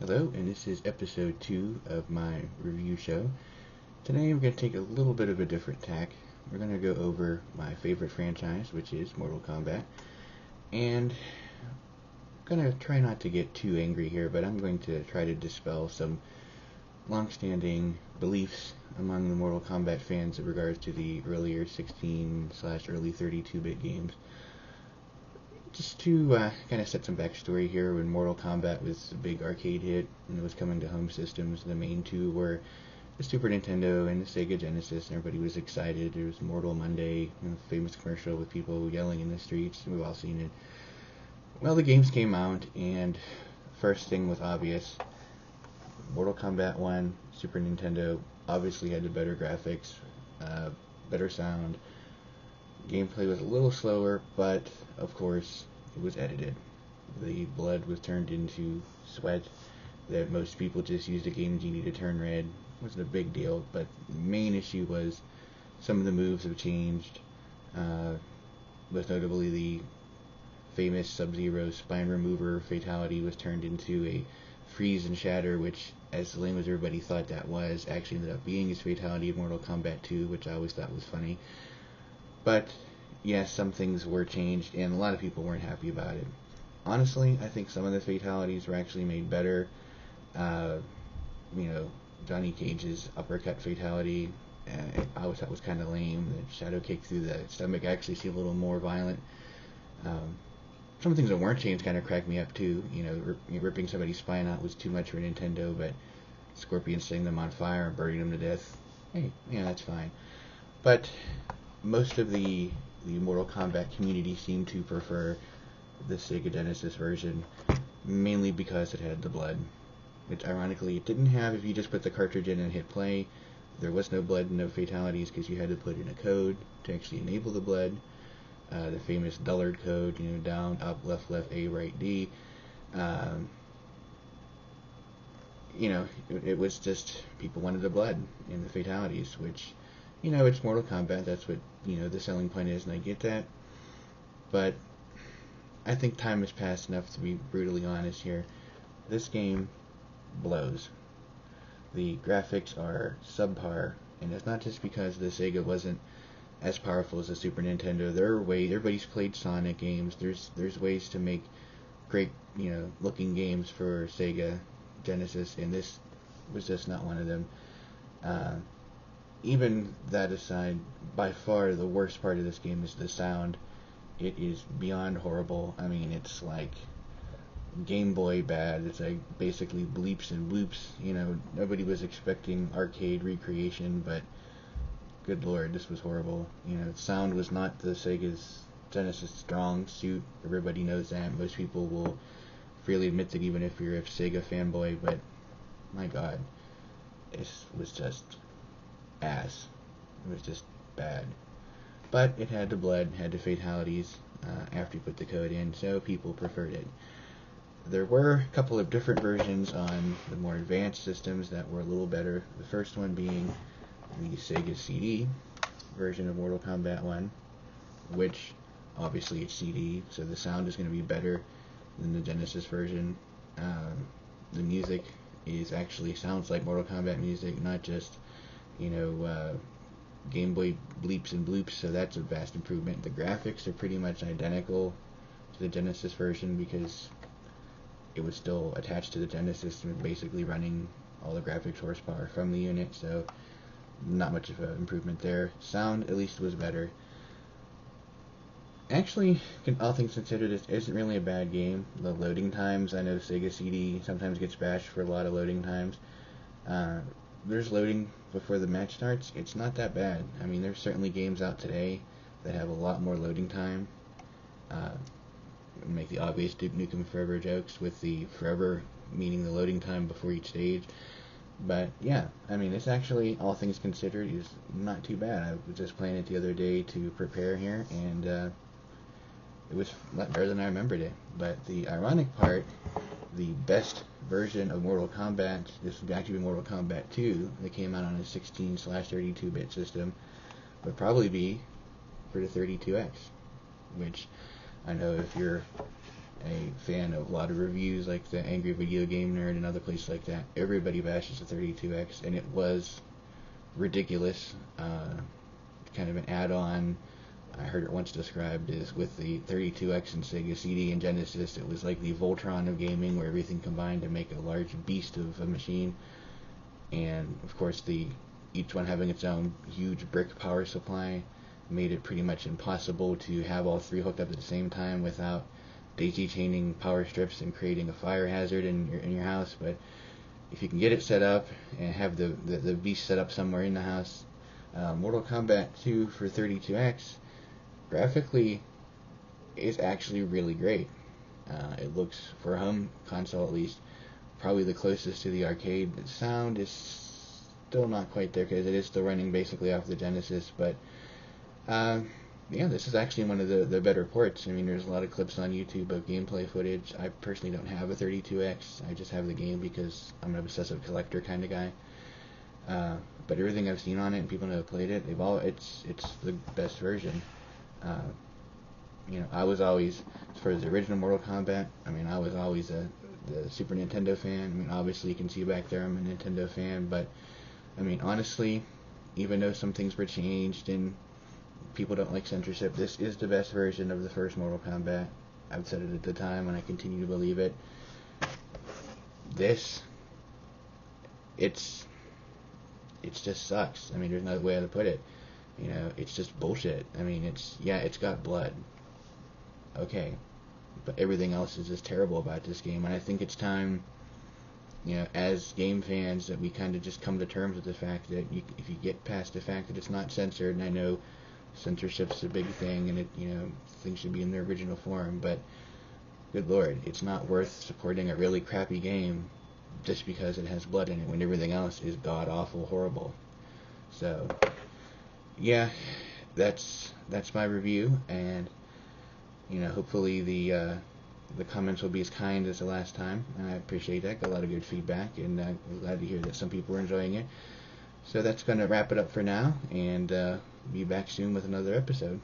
Hello, and this is episode 2 of my review show. Today we're going to take a little bit of a different tack. We're going to go over my favorite franchise, which is Mortal Kombat. And I'm going to try not to get too angry here, but I'm going to try to dispel some long-standing beliefs among the Mortal Kombat fans in regards to the earlier 16/early 32-bit games. Just to kind of set some backstory here, when Mortal Kombat was a big arcade hit and it was coming to home systems, the main two were the Super Nintendo and the Sega Genesis, and everybody was excited. There was Mortal Monday, famous commercial with people yelling in the streets. We've all seen it. Well, the games came out, and first thing was obvious. Mortal Kombat 1, Super Nintendo, obviously had the better graphics, better sound. Gameplay was a little slower, but of course it was edited. The blood was turned into sweat that most people just used a Game Genie to turn red. It wasn't a big deal, but the main issue was some of the moves have changed. Most notably, the famous Sub-Zero spine remover fatality was turned into a freeze and shatter, which, as lame as everybody thought that was, actually ended up being his fatality in Mortal Kombat 2, which I always thought was funny. But yes, some things were changed, and a lot of people weren't happy about it. Honestly, I think some of the fatalities were actually made better. Johnny Cage's uppercut fatality, I always thought was kind of lame. The shadow kick through the stomach actually seemed a little more violent. Some things that weren't changed kind of cracked me up too. Ripping somebody's spine out was too much for Nintendo, but Scorpion setting them on fire and burning them to death, hey, yeah, that's fine. But most of the Mortal Kombat community seemed to prefer the Sega Genesis version, mainly because it had the blood, which ironically it didn't have if you just put the cartridge in and hit play. There was no blood and no fatalities because you had to put in a code to actually enable the blood. The famous Dullard code, down, up, left, A, right, D. It was just people wanted the blood and the fatalities, which, it's Mortal Kombat. That's what, the selling point is, and I get that. But I think time has passed enough to be brutally honest here. This game blows. The graphics are subpar, and it's not just because the Sega wasn't as powerful as the Super Nintendo. There are ways. Everybody's played Sonic games. There's ways to make great, looking games for Sega Genesis, and this was just not one of them. Even that aside, by far the worst part of this game is the sound. It is beyond horrible. I mean, it's like Game Boy bad. It's like basically bleeps and bloops. Nobody was expecting arcade recreation, but good lord, this was horrible. Sound was not the Sega's Genesis strong suit. Everybody knows that. Most people will freely admit that, even if you're a Sega fanboy, but my god, this was just ass. It was just bad. But it had the blood, had the fatalities after you put the code in, so people preferred it. There were a couple of different versions on the more advanced systems that were a little better. The first one being the Sega CD version of Mortal Kombat 1, which obviously it's CD, so the sound is going to be better than the Genesis version. The music sounds like Mortal Kombat music, not just Game Boy bleeps and bloops, so that's a vast improvement. The graphics are pretty much identical to the Genesis version because it was still attached to the Genesis and basically running all the graphics horsepower from the unit, so not much of an improvement there. Sound at least was better. Actually, all things considered, this isn't really a bad game. The loading times, I know Sega CD sometimes gets bashed for a lot of loading times. There's loading before the match starts. It's not that bad. I mean, there's certainly games out today that have a lot more loading time. Make the obvious Duke Nukem Forever jokes, with the forever meaning the loading time before each stage. But yeah, I mean, it's actually, all things considered, is not too bad. I was just playing it the other day to prepare here, and it was a lot better than I remembered it. But the ironic part, the best version of Mortal Kombat, this would actually be Mortal Kombat 2, that came out on a 16/32-bit system, would probably be for the 32X, which I know if you're a fan of a lot of reviews like the Angry Video Game Nerd and other places like that. Everybody bashes the 32X, and it was ridiculous. Kind of an add-on. I heard it once described as with the 32X and Sega CD and Genesis, it was like the Voltron of gaming, where everything combined to make a large beast of a machine. And of course, each one having its own huge brick power supply made it pretty much impossible to have all three hooked up at the same time without daisy chaining power strips and creating a fire hazard in your house. But if you can get it set up and have the beast set up somewhere in the house, Mortal Kombat 2 for 32X graphically is actually really great. It looks, for a home console at least, probably the closest to the arcade. The sound is still not quite there because it is still running basically off the Genesis, but yeah, this is actually one of the better ports. I mean, there's a lot of clips on YouTube of gameplay footage. I personally don't have a 32X. I just have the game because I'm an obsessive collector kind of guy. But everything I've seen on it and people who have played it, it's the best version. I was always, as far as the original Mortal Kombat, I mean, I was always the Super Nintendo fan. I mean, obviously you can see back there I'm a Nintendo fan, but I mean, honestly, even though some things were changed and people don't like censorship, this is the best version of the first Mortal Kombat. I've said it at the time, and I continue to believe it. It just sucks. I mean, there's no way to put it. It's just bullshit. I mean, it's got blood. Okay. But everything else is just terrible about this game, and I think it's time, as game fans, that we kind of just come to terms with the fact that if you get past the fact that it's not censored, and I know censorship's a big thing, and things should be in their original form, but good lord, it's not worth supporting a really crappy game just because it has blood in it when everything else is god awful horrible. So yeah, that's my review, and hopefully the comments will be as kind as the last time. I appreciate that. Got a lot of good feedback, and I'm glad to hear that some people are enjoying it. So that's going to wrap it up for now, and be back soon with another episode.